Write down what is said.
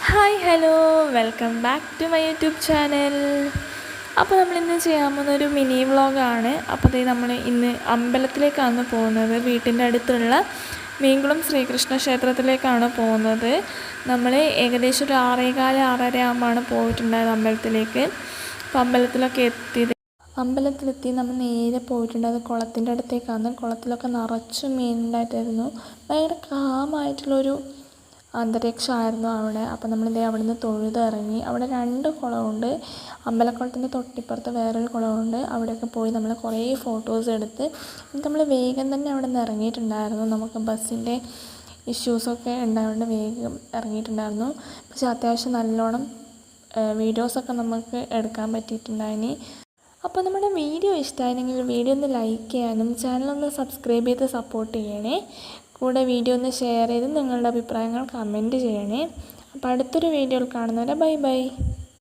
Hi hello welcome back to my YouTube channel. അപ്പോൾ നമ്മളിന്ന് ചെയ്യാൻ പോകുന്നൊരു മിനി വ്ളോഗാണ്. അപ്പോൾ നമ്മൾ ഇന്ന് അമ്പലത്തിലേക്കാണ് പോകുന്നത്. വീട്ടിൻ്റെ അടുത്തുള്ള മീൻകുളം ശ്രീകൃഷ്ണ ക്ഷേത്രത്തിലേക്കാണ് പോകുന്നത്. നമ്മൾ ഏകദേശം ഒരു 6:15 ആകുമ്പോഴാണ് പോയിട്ടുണ്ടായത് അമ്പലത്തിലേക്ക്. അപ്പോൾ അമ്പലത്തിലെത്തി നമ്മൾ നേരെ പോയിട്ടുണ്ടായത് കുളത്തിൻ്റെ അടുത്തേക്കാണ്. കുളത്തിലൊക്കെ നിറച്ച് മീനുണ്ടായിട്ടായിരുന്നു. ഭയങ്കര കാമായിട്ടുള്ളൊരു അന്തരീക്ഷമായിരുന്നു അവിടെ. അപ്പോൾ നമ്മളിതേ അവിടെ നിന്ന് തൊഴുതിറങ്ങി. അവിടെ 2 കുളമുണ്ട്. അമ്പലക്കുളത്തിൻ്റെ തൊട്ടിപ്പുറത്ത് വേറൊരു കുളമുണ്ട്. അവിടെയൊക്കെ പോയി നമ്മൾ കുറേ ഫോട്ടോസ് എടുത്ത് നമ്മൾ വേഗം തന്നെ അവിടെ നിന്ന് ഇറങ്ങിയിട്ടുണ്ടായിരുന്നു. നമുക്ക് ബസ്സിൻ്റെ ഇഷ്യൂസൊക്കെ ഉണ്ടായതുകൊണ്ട് വേഗം ഇറങ്ങിയിട്ടുണ്ടായിരുന്നു. പക്ഷേ അത്യാവശ്യം നല്ലോണം വീഡിയോസൊക്കെ നമുക്ക് എടുക്കാൻ പറ്റിയിട്ടുണ്ടായിനി. അപ്പോൾ നമ്മുടെ വീഡിയോ ഇഷ്ടമായിരുന്നെങ്കിൽ വീഡിയോ ഒന്ന് ലൈക്ക് ചെയ്യാനും ചാനലൊന്ന് സബ്സ്ക്രൈബ് ചെയ്ത് സപ്പോർട്ട് ചെയ്യണേ. കൂടെ വീഡിയോ ഒന്ന് ഷെയർ ചെയ്ത് നിങ്ങളുടെ അഭിപ്രായങ്ങൾ കമൻറ്റ് ചെയ്യണേ. അപ്പോൾ അടുത്തൊരു വീഡിയോയിൽ കാണുന്നവരെ ബൈ ബൈ.